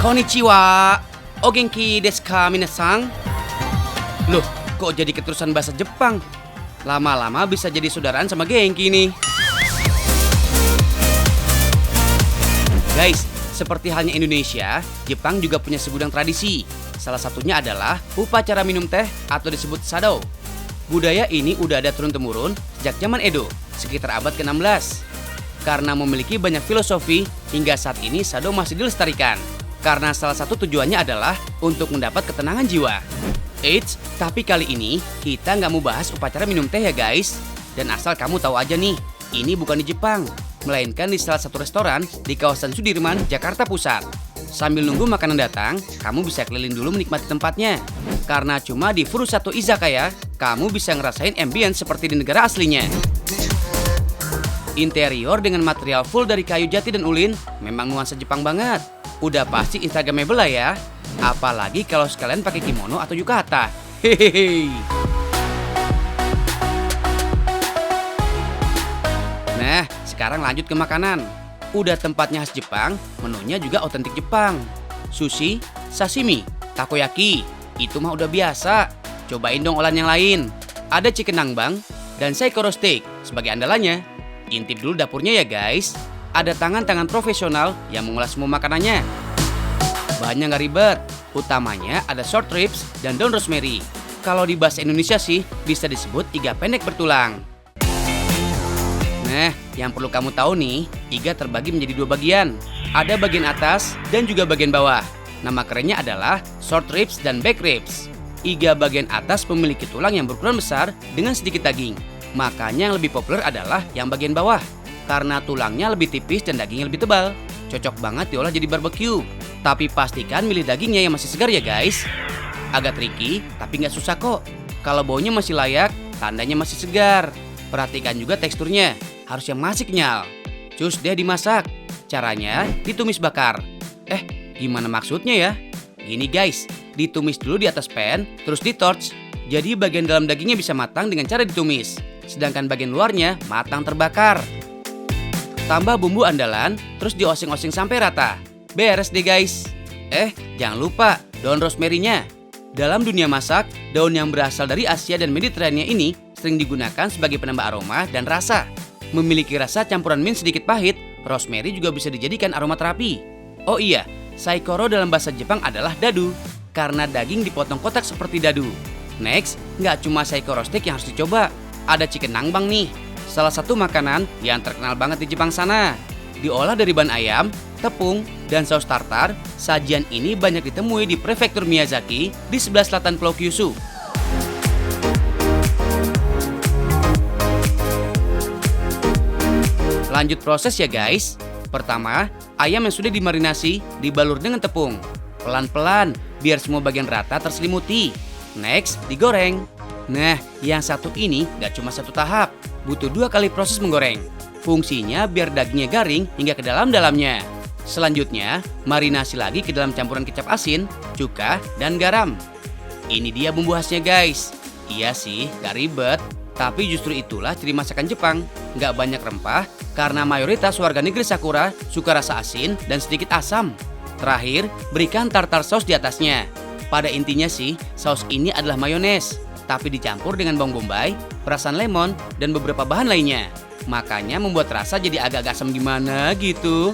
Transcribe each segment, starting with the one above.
Konnichiwa. O genki desu ka minasan? Loh, kok jadi keterusan bahasa Jepang? Lama-lama bisa jadi saudaraan sama Genki nih. Guys, seperti halnya Indonesia, Jepang juga punya segudang tradisi. Salah satunya adalah upacara minum teh atau disebut sado. Budaya ini udah ada turun-temurun sejak zaman Edo, sekitar abad ke-16. Karena memiliki banyak filosofi, hingga saat ini sado masih dilestarikan. Karena salah satu tujuannya adalah untuk mendapat ketenangan jiwa. Eits, tapi kali ini kita nggak mau bahas upacara minum teh ya guys. Dan asal kamu tahu aja nih, ini bukan di Jepang, melainkan di salah satu restoran di kawasan Sudirman, Jakarta Pusat. Sambil nunggu makanan datang, kamu bisa keliling dulu menikmati tempatnya. Karena cuma di Furusato Izakaya, kamu bisa ngerasain ambience seperti di negara aslinya. Interior dengan material full dari kayu jati dan ulin memang nuansa Jepang banget. Udah pasti instagramable lah ya. Apalagi kalau sekalian pakai kimono atau yukata. Hehehe. Nah, sekarang lanjut ke makanan. Udah tempatnya khas Jepang, menunya juga otentik Jepang. Sushi, sashimi, takoyaki, itu mah udah biasa. Cobain dong olahan yang lain. Ada chicken nangbang dan saikoro steak sebagai andalannya. Intip dulu dapurnya ya guys. Ada tangan-tangan profesional yang mengolah semua makanannya. Bahannya nggak ribet. Utamanya ada short ribs dan daun rosemary. Kalau di bahasa Indonesia sih bisa disebut iga pendek bertulang. Nah, yang perlu kamu tahu nih, iga terbagi menjadi dua bagian. Ada bagian atas dan juga bagian bawah. Nama kerennya adalah short ribs dan back ribs. Iga bagian atas memiliki tulang yang berukuran besar dengan sedikit daging. Makanya yang lebih populer adalah yang bagian bawah. Karena tulangnya lebih tipis dan dagingnya lebih tebal. Cocok banget diolah jadi barbecue. Tapi pastikan milih dagingnya yang masih segar ya guys. Agak tricky, tapi nggak susah kok. Kalau baunya masih layak, tandanya masih segar. Perhatikan juga teksturnya, harus yang masih kenyal. Cus deh dimasak. Caranya ditumis bakar. Gimana maksudnya ya? Gini guys, ditumis dulu di atas pan, terus di-torch. Jadi bagian dalam dagingnya bisa matang dengan cara ditumis. Sedangkan bagian luarnya matang terbakar. Tambah bumbu andalan, terus dioseng-oseng sampai rata. Beres deh guys. Jangan lupa daun rosemary-nya. Dalam dunia masak, daun yang berasal dari Asia dan Mediterania ini sering digunakan sebagai penambah aroma dan rasa. Memiliki rasa campuran mint sedikit pahit, rosemary juga bisa dijadikan aromaterapi. Oh iya, saikoro dalam bahasa Jepang adalah dadu, karena daging dipotong kotak seperti dadu. Next, nggak cuma saikoro steak yang harus dicoba. Ada chicken nangbang nih. Salah satu makanan yang terkenal banget di Jepang sana. Diolah dari bahan ayam, tepung, dan saus tartar. Sajian ini banyak ditemui di prefektur Miyazaki di sebelah selatan Pulau Kyushu. Lanjut proses ya guys. Pertama, ayam yang sudah dimarinasi dibalur dengan tepung. Pelan-pelan biar semua bagian rata terselimuti. Next, digoreng. Nah, yang satu ini gak cuma satu tahap, butuh 2 kali proses menggoreng. Fungsinya biar dagingnya garing hingga ke dalam-dalamnya. Selanjutnya, marinasi lagi ke dalam campuran kecap asin, cuka, dan garam. Ini dia bumbu khasnya guys. Iya sih, gak ribet, tapi justru itulah ciri masakan Jepang. Gak banyak rempah, karena mayoritas warga negeri Sakura suka rasa asin dan sedikit asam. Terakhir, berikan tartar saus di atasnya. Pada intinya sih, saus ini adalah mayones, tapi dicampur dengan bawang bombay, perasan lemon, dan beberapa bahan lainnya. Makanya membuat rasa jadi agak-agak asam gimana gitu.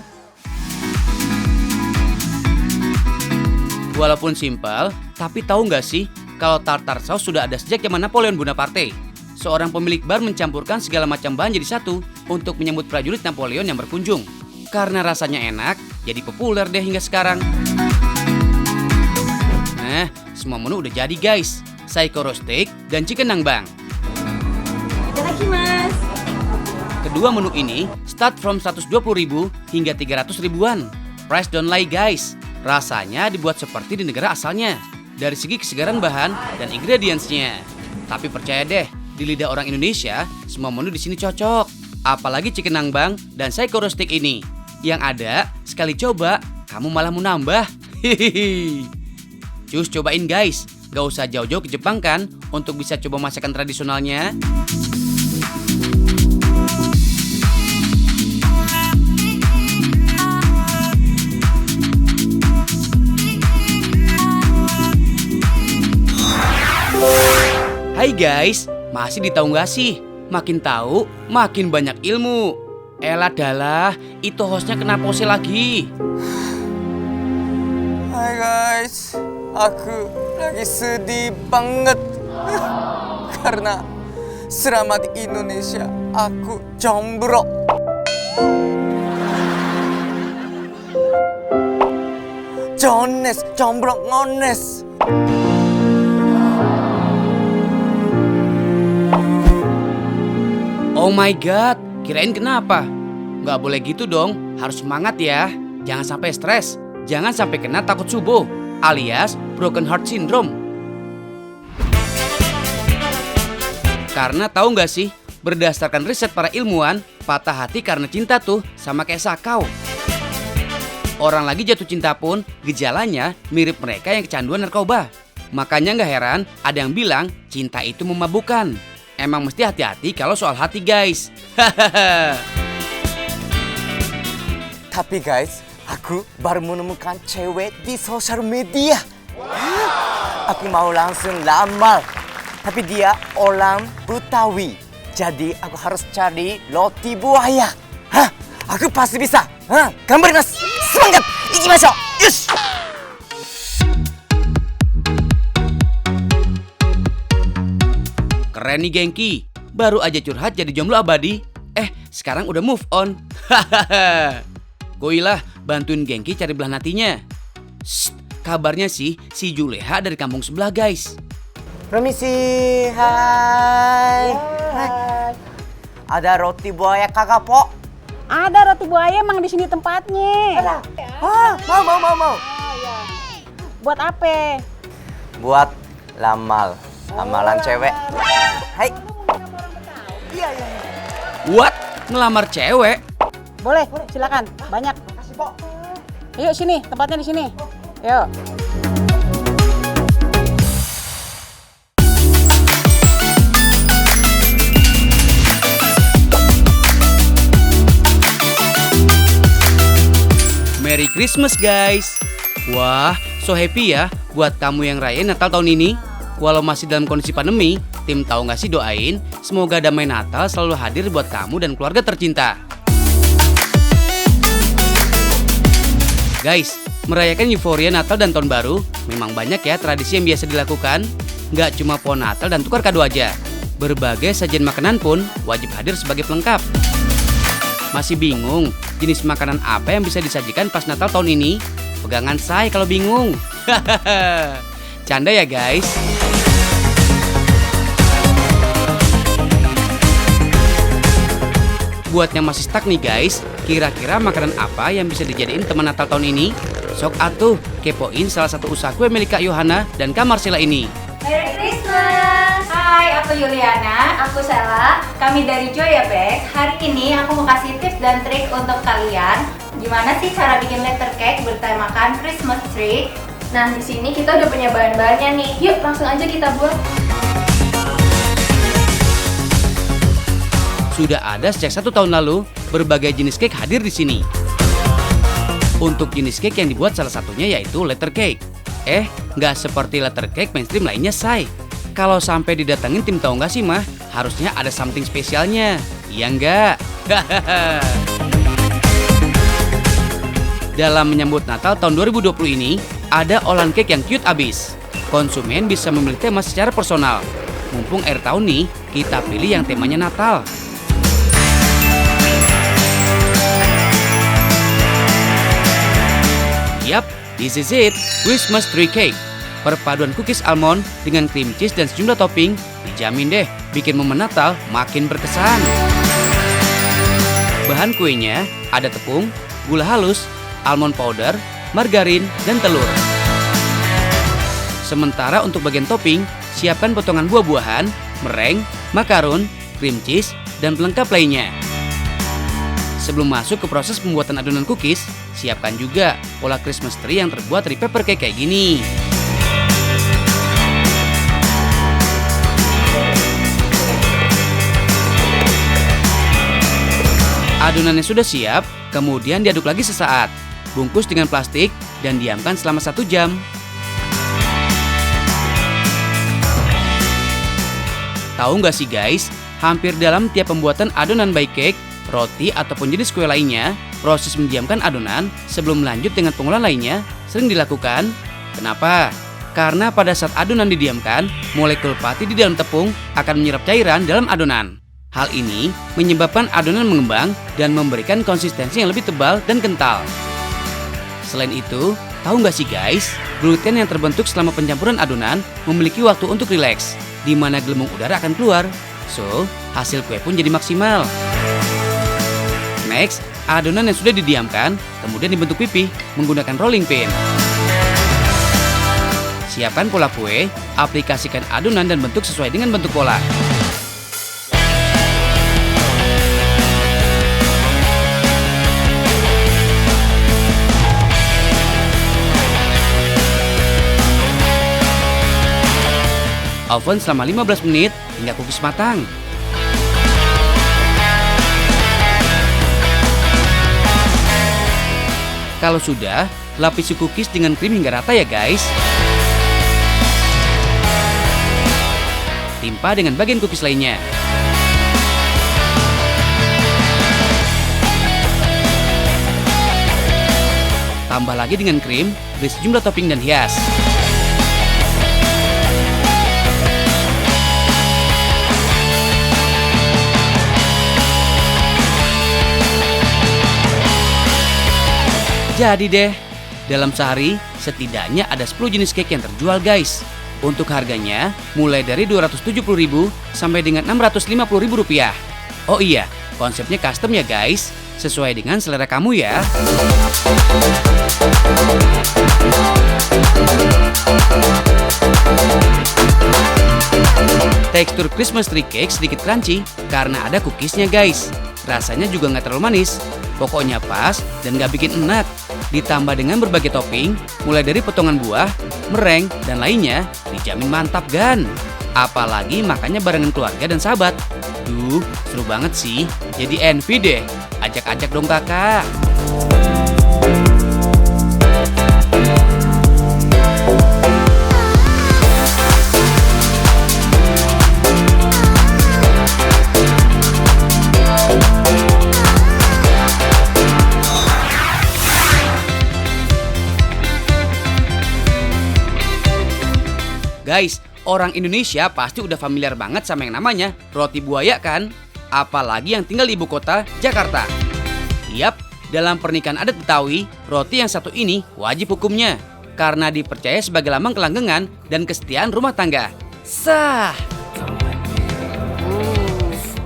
Walaupun simpel, tapi tahu nggak sih kalau tartar saus sudah ada sejak zaman Napoleon Bonaparte. Seorang pemilik bar mencampurkan segala macam bahan jadi satu untuk menyambut prajurit Napoleon yang berkunjung. Karena rasanya enak, jadi populer deh hingga sekarang. Nah, semua menu udah jadi guys. Saikoro steak dan chicken nangbang. Itadakimasu. Kedua menu ini start from 120.000 hingga 300.000-an. Price don't lie guys. Rasanya dibuat seperti di negara asalnya. Dari segi kesegaran bahan dan ingredients-nya. Tapi percaya deh, di lidah orang Indonesia, semua menu di sini cocok. Apalagi chicken nangbang dan saikoro steak ini. Yang ada, sekali coba, kamu malah mau nambah. Hihihi. Cus cobain guys. Gak usah jauh-jauh ke Jepang kan untuk bisa coba masakan tradisionalnya. guys, masih ditahu nggak sih? Makin tahu, makin banyak ilmu. Elah dalah, itu hostnya kena pose lagi. Hai guys, aku lagi sedih banget karena selama di Indonesia aku jomblo. Jones, jomblo ngones. Oh my god, kirain kenapa? Nggak boleh gitu dong, harus semangat ya. Jangan sampai stres, jangan sampai kena takut subuh, alias broken heart syndrome. Karena tahu nggak sih, berdasarkan riset para ilmuwan, patah hati karena cinta tuh sama kayak sakau. Orang lagi jatuh cinta pun gejalanya mirip mereka yang kecanduan narkoba. Makanya nggak heran ada yang bilang cinta itu memabukkan. Emang mesti hati-hati kalau soal hati guys. Tapi guys, aku baru menemukan cewek di sosial media. Aku mau langsung lamar. Tapi dia orang Betawi. Jadi aku harus cari roti buaya. Hah? Aku pasti bisa. Hah? Gambar mas. Semangat. Ikimashou. Yush. Keren nih Gengki, baru aja curhat jadi jomblo abadi. Sekarang udah move on. Goilah bantuin Gengki cari belahan hatinya. Shh, kabarnya sih si Juleha dari kampung sebelah guys. Permisi. Hai. Hai. Ada roti buaya kagak, Po? Ada roti buaya emang di sini tempatnya. Mau. Buat apa? Buat lamalan cewek. Hai. Iya. What? Ngelamar cewek? Boleh, silakan. Banyak. Kasih, Po. Yuk sini, tempatnya di sini. Yuk. Merry Christmas guys. Wah, so happy ya buat kamu yang rayain Natal tahun ini. Walau masih dalam kondisi pandemi, tim tahu nggak sih doain semoga damai Natal selalu hadir buat kamu dan keluarga tercinta. Guys, merayakan euforia Natal dan Tahun Baru memang banyak ya tradisi yang biasa dilakukan. Nggak cuma pohon Natal dan tukar kado aja. Berbagai sajian makanan pun wajib hadir sebagai pelengkap. Masih bingung jenis makanan apa yang bisa disajikan pas Natal tahun ini? Pegangan say kalau bingung. Canda ya guys. Buat yang masih stuck nih guys, kira-kira makanan apa yang bisa dijadiin teman Natal tahun ini? Sok atuh kepoin salah satu usaha kue milik Kak Yohana dan Kak Marcella ini. Merry Christmas! Hai, aku Yuliana, aku Sela. Kami dari Joya Bake. Hari ini aku mau kasih tips dan trik untuk kalian. Gimana sih cara bikin letter cake bertemakan Christmas tree? Nah, di sini kita udah punya bahan-bahannya nih. Yuk, langsung aja kita buat. Sudah ada sejak 1 tahun lalu, berbagai jenis cake hadir di sini. Untuk jenis cake yang dibuat salah satunya yaitu letter cake. Nggak seperti letter cake mainstream lainnya, say. Kalau sampai didatengin tim tahu nggak sih mah, harusnya ada something spesialnya. Iya nggak? Dalam menyambut Natal tahun 2020 ini, ada olahan cake yang cute abis. Konsumen bisa memilih tema secara personal. Mumpung akhir tahun nih, kita pilih yang temanya Natal. Yap, this is it, Christmas tree cake. Perpaduan cookies almond dengan cream cheese dan sejumlah topping, dijamin deh bikin momen Natal makin berkesan. Bahan kuenya ada tepung, gula halus, almond powder, margarin, dan telur. Sementara untuk bagian topping, siapkan potongan buah-buahan, meringue, makaron, cream cheese, dan pelengkap lainnya. Sebelum masuk ke proses pembuatan adonan cookies, siapkan juga pola Christmas tree yang terbuat dari paper cake kayak gini. Adonannya sudah siap, kemudian diaduk lagi sesaat. Bungkus dengan plastik dan diamkan selama 1 jam. Tahu nggak sih guys, hampir dalam tiap pembuatan adonan baik cake, roti ataupun jenis kue lainnya, proses mendiamkan adonan sebelum lanjut dengan pengolahan lainnya sering dilakukan. Kenapa? Karena pada saat adonan didiamkan, molekul pati di dalam tepung akan menyerap cairan dalam adonan. Hal ini menyebabkan adonan mengembang dan memberikan konsistensi yang lebih tebal dan kental. Selain itu, tahu nggak sih guys, gluten yang terbentuk selama pencampuran adonan memiliki waktu untuk rileks, di mana gelembung udara akan keluar. So, hasil kue pun jadi maksimal. Next, adonan yang sudah didiamkan, kemudian dibentuk pipih menggunakan rolling pin. Siapkan pola kue, aplikasikan adonan dan bentuk sesuai dengan bentuk pola. Oven selama 15 menit hingga cookies matang. Kalau sudah, lapisi cookies dengan krim hingga rata ya guys. Timpa dengan bagian cookies lainnya. Tambah lagi dengan krim, beri sejumlah topping dan hias. Jadi deh, dalam sehari setidaknya ada 10 jenis cake yang terjual guys. Untuk harganya mulai dari Rp270.000 sampai dengan Rp650.000. Oh iya, konsepnya custom ya guys, sesuai dengan selera kamu ya. Tekstur Christmas tree cake sedikit crunchy karena ada cookiesnya guys. Rasanya juga nggak terlalu manis, pokoknya pas dan nggak bikin enak. Ditambah dengan berbagai topping, mulai dari potongan buah, mereng, dan lainnya, dijamin mantap gan. Apalagi makannya barengan keluarga dan sahabat. Duh, seru banget sih, jadi envy deh. Ajak-ajak dong kakak. Guys, orang Indonesia pasti udah familiar banget sama yang namanya roti buaya kan? Apalagi yang tinggal di ibu kota, Jakarta. Yap, dalam pernikahan adat Betawi, roti yang satu ini wajib hukumnya. Karena dipercaya sebagai lambang kelanggengan dan kesetiaan rumah tangga. Sah!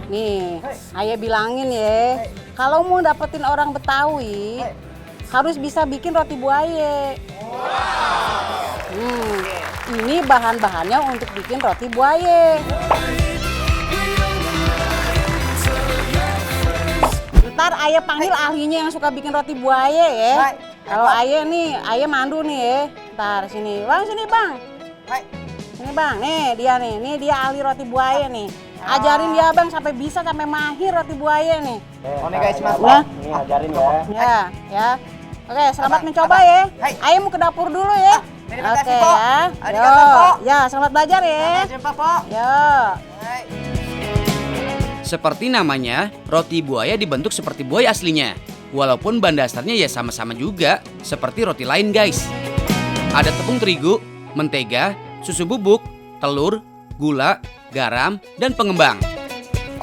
Nih, ayah bilangin ya, kalau mau dapetin orang Betawi, harus bisa bikin roti buaya. Ini bahan-bahannya untuk bikin roti buaya. Ntar ayah panggil ahlinya yang suka bikin roti buaya ya. Kalau ayah nih, ayah mandu nih ya. Ntar sini, bang sini bang. Sini bang, nih dia ahli roti buaya nih. Ajarin dia bang sampai bisa sampai mahir roti buaya nih. Onegaishimasu. Ini ajarin ya. Ya. Oke, selamat mencoba ya. Ayah mau ke dapur dulu ya. Oke ya. Yo, ya selamat belajar ya. Yo. Seperti namanya, roti buaya dibentuk seperti buaya aslinya. Walaupun bahan dasarnya ya sama-sama juga, seperti roti lain guys. Ada tepung terigu, mentega, susu bubuk, telur, gula, garam, dan pengembang.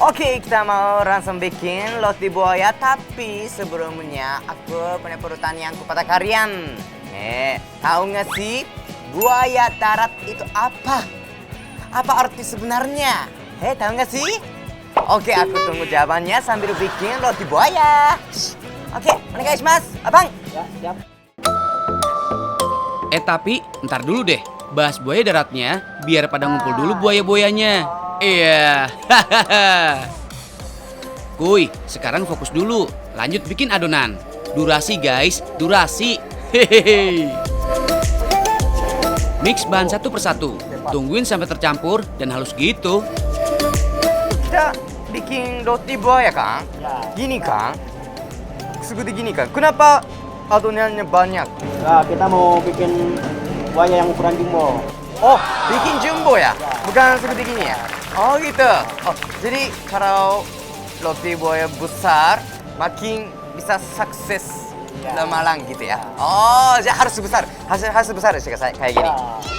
Oke, kita mau langsung bikin roti buaya, tapi sebelumnya aku punya pertanyaan kepada kalian. Tahu nggak sih buaya darat itu apa? Apa arti sebenarnya? Tahu nggak sih? Oke, aku tunggu jawabannya sambil bikin roti buaya. Oke, onegaishimasu, abang. Ya, siap. Tapi ntar dulu deh, bahas buaya daratnya biar pada ngumpul dulu buaya-buayanya. Iya, Kuy, sekarang fokus dulu, lanjut bikin adonan. Durasi guys, durasi. Hehehe. Mix bahan satu persatu, tungguin sampai tercampur dan halus gitu. Kita bikin roti buaya kan? Gini kan? Seperti gini kan? Kenapa adonannya banyak? Nah, kita mau bikin buaya yang ukuran jumbo. Oh, bikin jumbo ya? Bukan seperti gini ya? Oh gitu. Oh, jadi kalau roti buaya besar makin bisa sukses lamalang gitu ya. Oh, jadi harus besar. Harus besar sih kayak gini.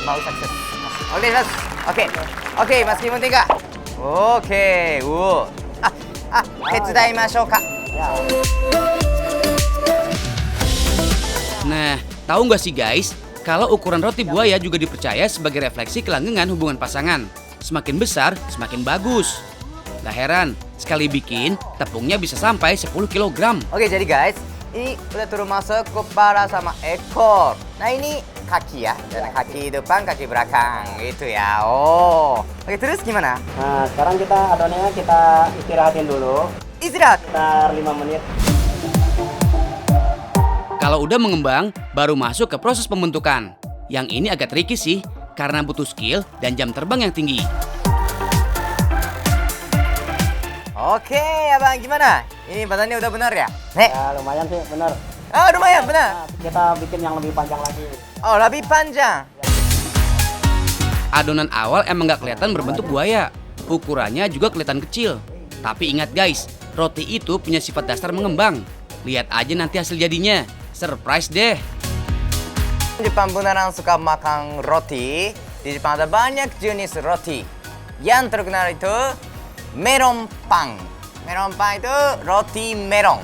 Mau sukses. Oke, Mas. Oke, Mas Kimun tiga. Oke. Tetsudaimashou ka. Nah, tahu nggak sih guys, kalau ukuran roti buaya juga dipercaya sebagai refleksi kelanggengan hubungan pasangan. Semakin besar, semakin bagus. Gak heran, sekali bikin, tepungnya bisa sampai 10 kg. Oke, jadi guys, ini udah turun masuk kepala sama ekor. Nah, ini kaki ya. Dan kaki depan, kaki belakang gitu ya. Oh. Oke, terus gimana? Nah, sekarang adonannya kita istirahatin dulu. Istirahat. Sekitar 5 menit. Kalau udah mengembang, baru masuk ke proses pembentukan. Yang ini agak tricky sih, karena butuh skill dan jam terbang yang tinggi. Oke, abang gimana? Ini badannya udah benar ya? Nek. Ya, lumayan sih, bener. Oh, lumayan benar. Nah, kita bikin yang lebih panjang lagi. Oh, lebih panjang. Adonan awal emang gak kelihatan berbentuk buaya. Ukurannya juga kelihatan kecil. Tapi ingat guys, roti itu punya sifat dasar mengembang. Lihat aja nanti hasil jadinya. Surprise deh. Jepang beneran suka makan roti. Di Jepang ada banyak jenis roti. Yang terkenal itu melon pan. Melon pan itu roti melon.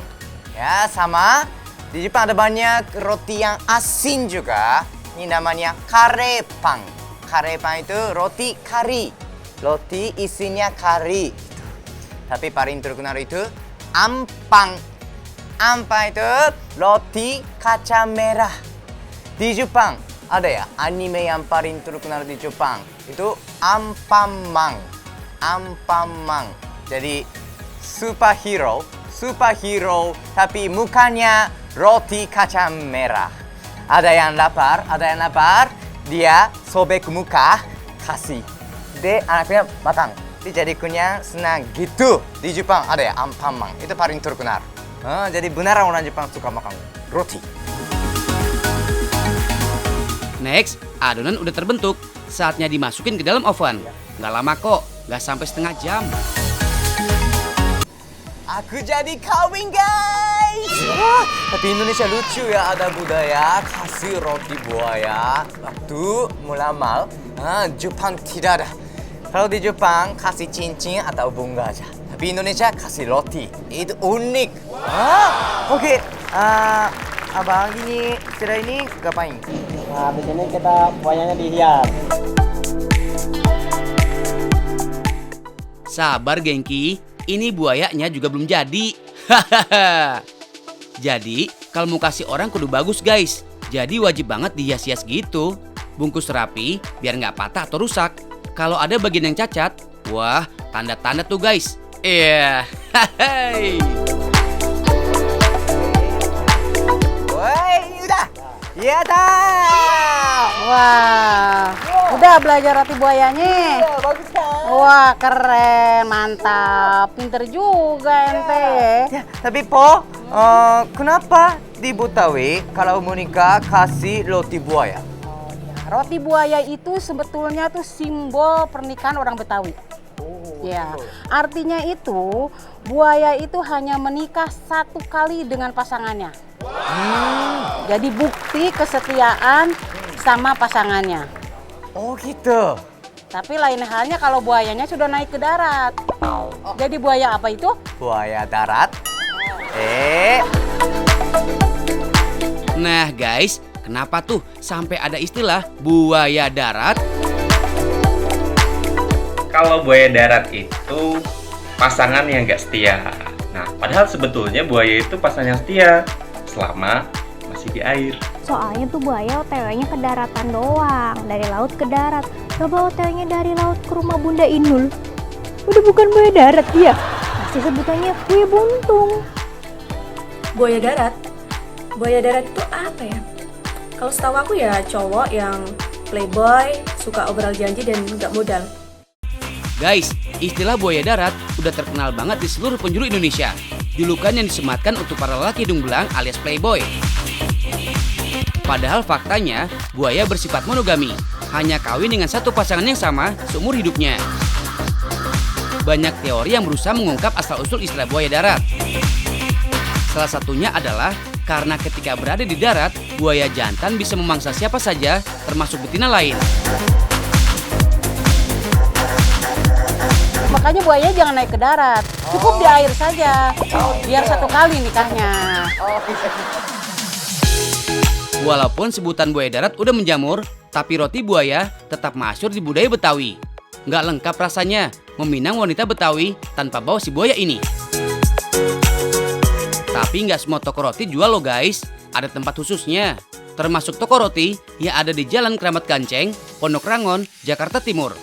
Ya, sama di Jepang ada banyak roti yang asin juga. Ini namanya kare pan. Kare pan itu roti kari. Roti isinya kari. Tapi paling terkenal itu ampang. Ampang itu roti kaca merah. Di Jepang ada ya anime yang paling terkenal di Jepang. Itu Anpanman. Anpanman. Jadi superhero tapi mukanya roti kaca merah. Ada yang lapar, dia sobek muka, kasih. De anaknya makan. Dia jadi kenyang, senang gitu. Di Jepang ada ya Anpanman. Itu paling terkenal. Jadi benar orang Jepang suka makan roti. Next, adonan udah terbentuk. Saatnya dimasukin ke dalam oven. Nggak lama kok, nggak sampai setengah jam. Aku jadi kawin guys. Tapi Indonesia lucu ya, ada budaya kasih roti buaya waktu melamar. Jepang tidak ada. Kalau di Jepang kasih cincin atau bunga aja. Tapi Indonesia kasih roti. Itu unik. Oke. Abang ini setelah ini ngapain? Nah, di sini kita buayanya dihias. Sabar gengki, ini buayanya juga belum jadi. Jadi, kalau mau kasih orang kudu bagus guys. Jadi wajib banget dihias-hias gitu. Bungkus rapi biar nggak patah atau rusak. Kalau ada bagian yang cacat, wah tanda-tanda tuh guys. Iya. Woi, ini udah. Iya dah. Wah, udah belajar roti buayanya. Bagus kan? Wah, keren, mantap. Pinter juga ente. Ya, tapi Po, kenapa di Betawi kalau menikah kasih roti buaya? Roti buaya itu sebetulnya tuh simbol pernikahan orang Betawi. Ya, artinya itu buaya itu hanya menikah satu kali dengan pasangannya. Jadi bukti kesetiaan sama pasangannya. Oh gitu. Tapi lain halnya kalau buayanya sudah naik ke darat. Jadi buaya apa itu? Buaya darat. Nah guys, kenapa tuh sampai ada istilah buaya darat? Kalau buaya darat itu pasangan yang nggak setia. Nah, padahal sebetulnya buaya itu pasangan yang setia selama masih di air. Soalnya tuh buaya OTW-nya ke daratan doang, dari laut ke darat. Coba OTW-nya dari laut ke rumah Bunda Inul. Udah bukan buaya darat dia. Masih sebutannya buaya buntung. Buaya darat? Buaya darat itu apa ya? Kalau setahu aku ya cowok yang playboy, suka obral janji dan nggak modal. Guys, istilah buaya darat udah terkenal banget di seluruh penjuru Indonesia. Julukan yang disematkan untuk para lelaki hidung belang alias playboy. Padahal faktanya, buaya bersifat monogami. Hanya kawin dengan satu pasangan yang sama seumur hidupnya. Banyak teori yang berusaha mengungkap asal-usul istilah buaya darat. Salah satunya adalah karena ketika berada di darat, buaya jantan bisa memangsa siapa saja, termasuk betina lain. Makanya buaya jangan naik ke darat, cukup di air saja, biar satu kali nikahnya. Walaupun sebutan buaya darat udah menjamur, tapi roti buaya tetap masyhur di budaya Betawi. Nggak lengkap rasanya meminang wanita Betawi tanpa bawa si buaya ini. Tapi nggak semua toko roti jual loh guys, ada tempat khususnya. Termasuk toko roti yang ada di Jalan Keramat Ganceng, Pondok Rangon, Jakarta Timur.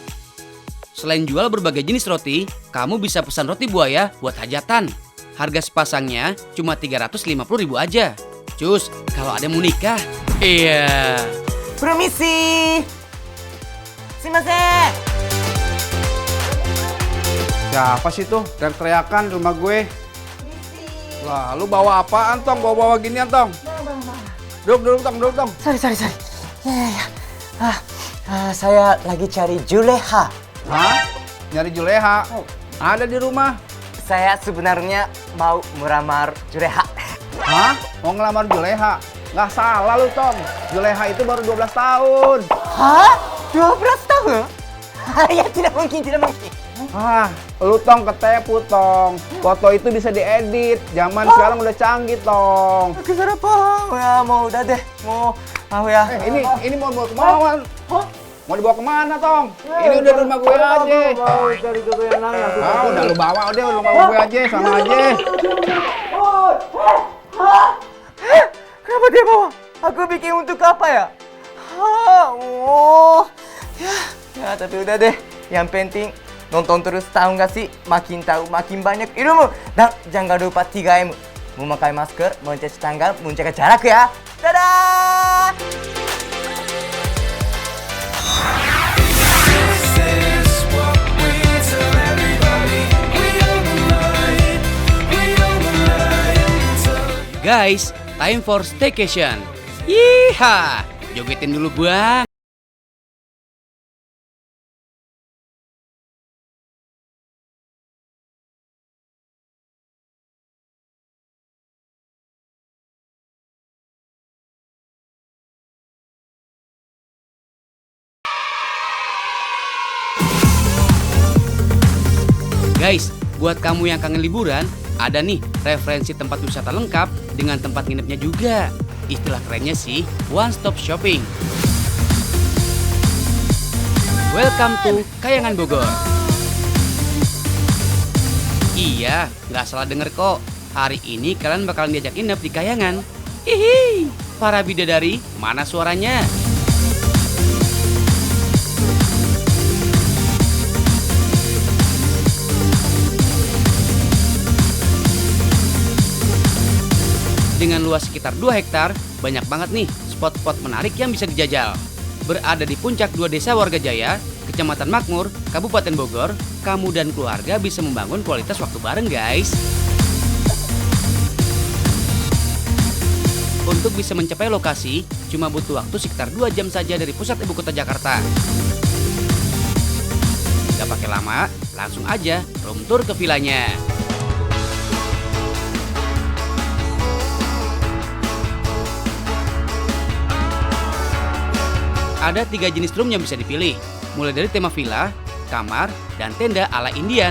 Selain jual berbagai jenis roti, kamu bisa pesan roti buaya buat hajatan. Harga sepasangnya cuma 350.000 aja. Cus, kalau ada mau nikah. Iya. Permisi. Simasen. Siapa sih tuh teriak-teriakan di rumah gue? Wah, lu bawa apaan, Tong? Bawa ginian, Tong? Duduk, Tong. Sorry. Ya. Saya lagi cari Juleha. Hah? Nyari Juleha? Ada di rumah. Saya sebenarnya mau melamar Juleha. Hah? Mau ngelamar Juleha? Nggak salah lu, Tong. Juleha itu baru 12 tahun. Hah? 12 tahun? Ya tidak mungkin. Ah, lu Tong ketepu, Tong. Foto itu bisa diedit. Zaman sekarang udah canggih, Tong. Aku salah paham. Ya mau udah deh. Mau ya. Ini mau bawa kemana? Mau dibawa kemana, Tong? Ini udah di rumah gue aja. Mau cari gue yang nanya. Udah lu bawa, udah rumah gue aja, sama aja. Kenapa dia bawa? Aku bikin untuk apa ya? Ya tapi udah deh. Yang penting nonton terus, tahu nggak sih? Makin tahu makin banyak ilmu. Dan jangan lupa 3M. Memakai masker, mencuci tangan, menjaga jarak ya. Dadah! Guys, time for staycation. Yeeha, jogetin dulu bang. Guys, buat kamu yang kangen liburan, ada nih referensi tempat wisata lengkap dengan tempat nginepnya juga. Istilah kerennya sih one stop shopping. Welcome to Kayangan Bogor. Iya, nggak salah denger kok. Hari ini kalian bakalan diajak nginep di Kayangan. Hihi, para bidadari, mana suaranya? Dengan luas sekitar 2 hektar, banyak banget nih spot-spot menarik yang bisa dijajal. Berada di puncak 2 desa Warga Jaya, Kecamatan Makmur, Kabupaten Bogor, kamu dan keluarga bisa membangun kualitas waktu bareng guys. Untuk bisa mencapai lokasi, cuma butuh waktu sekitar 2 jam saja dari pusat ibu kota Jakarta. Gak pakai lama, langsung aja room tour ke vilanya. Ada 3 jenis room yang bisa dipilih, mulai dari tema villa, kamar, dan tenda ala Indian.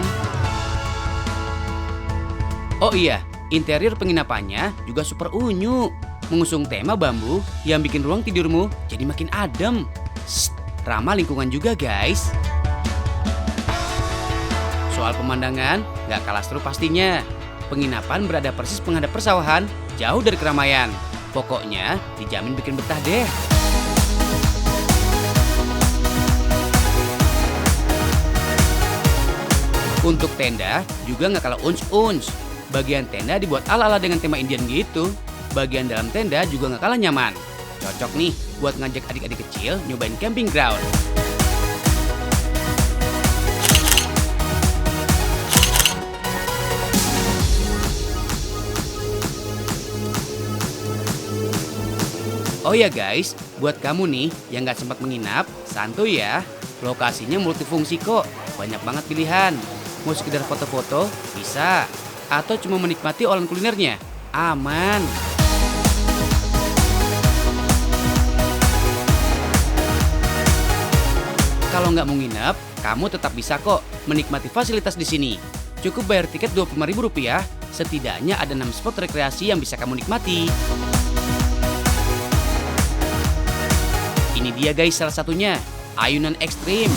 Oh iya, interior penginapannya juga super unyu, mengusung tema bambu yang bikin ruang tidurmu jadi makin adem. Ramah lingkungan juga guys. Soal pemandangan, nggak kalah seru pastinya. Penginapan berada persis menghadap persawahan, jauh dari keramaian. Pokoknya dijamin bikin betah deh. Untuk tenda juga nggak kalah uns-uns. Bagian tenda dibuat ala-ala dengan tema Indian gitu. Bagian dalam tenda juga nggak kalah nyaman. Cocok nih buat ngajak adik-adik kecil nyobain camping ground. Oh ya guys, buat kamu nih yang nggak sempat menginap, santuy ya. Lokasinya multifungsi kok, banyak banget pilihan. Mau sekedar foto-foto? Bisa. Atau cuma menikmati olahan kulinernya? Aman. Kalau nggak mau nginep, kamu tetap bisa kok menikmati fasilitas di sini. Cukup bayar tiket Rp25.000, setidaknya ada 6 spot rekreasi yang bisa kamu nikmati. Ini dia guys salah satunya, ayunan ekstrim.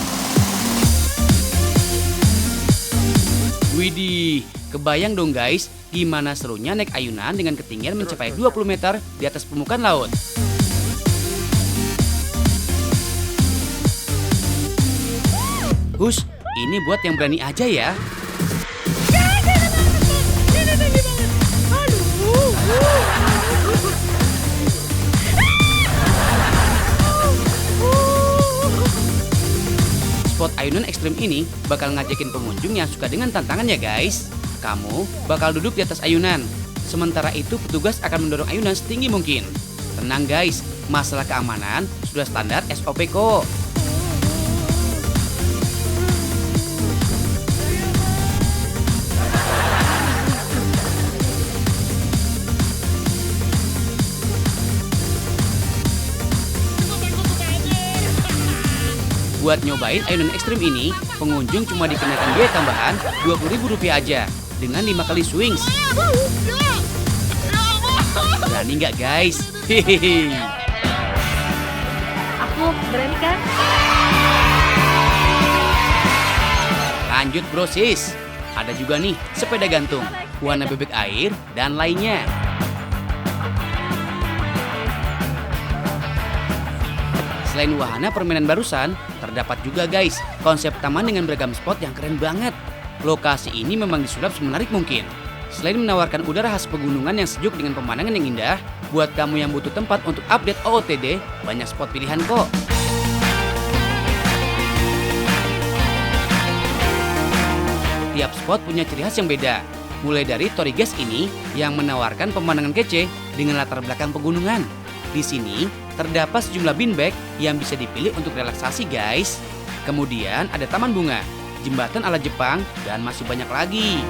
Widih, kebayang dong guys, gimana serunya naik ayunan dengan ketinggian mencapai 20 meter di atas permukaan laut. Hush, ini buat yang berani aja ya. Spot ayunan ekstrim ini bakal ngajakin pengunjung yang suka dengan tantangannya guys. Kamu bakal duduk di atas ayunan. Sementara itu petugas akan mendorong ayunan setinggi mungkin. Tenang guys, masalah keamanan sudah standar SOP kok. Buat nyobain ayunan ekstrim ini, pengunjung cuma dikenakan biaya tambahan Rp20.000 aja dengan 5 kali swings. Berani nggak guys? Hehehe. Aku berani kan? Lanjut bro sis. Ada juga nih sepeda gantung, warna bebek air, dan lainnya. Selain wahana permainan barusan, terdapat juga guys konsep taman dengan beragam spot yang keren banget. Lokasi ini memang disulap semenarik mungkin. Selain menawarkan udara khas pegunungan yang sejuk dengan pemandangan yang indah, buat kamu yang butuh tempat untuk update OOTD, banyak spot pilihan kok. Tiap spot punya ciri khas yang beda. Mulai dari Tori Gas ini yang menawarkan pemandangan kece dengan latar belakang pegunungan. Di sini terdapat sejumlah beanbag yang bisa dipilih untuk relaksasi guys. Kemudian ada taman bunga, jembatan ala Jepang, dan masih banyak lagi.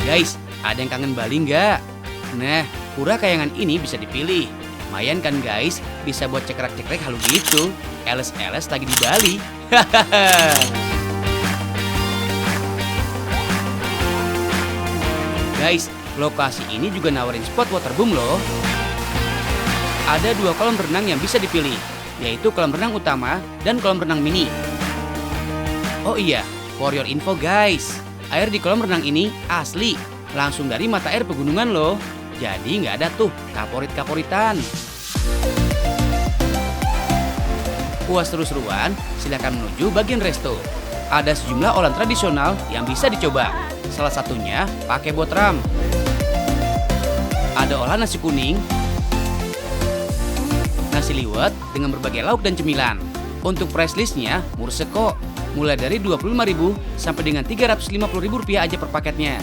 Guys, ada yang kangen Bali nggak? Nah, Pura Kayangan ini bisa dipilih. Lumayan kan guys, bisa buat cekrek-cekrek halu gitu. LS lagi di Bali. Guys, lokasi ini juga nawarin spot waterboom loh. Ada 2 kolam renang yang bisa dipilih, yaitu kolam renang utama dan kolam renang mini. Oh iya, for your info guys, air di kolam renang ini asli, langsung dari mata air pegunungan loh. Jadi nggak ada tuh kaporit-kaporitan. Puas seru-seruan, silakan menuju bagian resto. Ada sejumlah olahan tradisional yang bisa dicoba. Salah satunya pakai botram. Ada olahan nasi kuning, nasi liwet dengan berbagai lauk dan cemilan. Untuk price listnya murah kok, mulai dari Rp25.000 sampai dengan Rp350.000 aja per paketnya.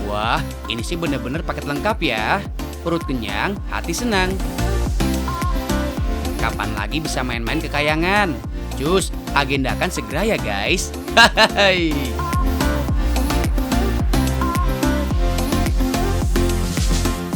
Wah, ini sih bener-bener paket lengkap ya. Perut kenyang, hati senang. Kapan lagi bisa main-main ke Kayangan? Cus, agendakan segera ya guys. Hahaha.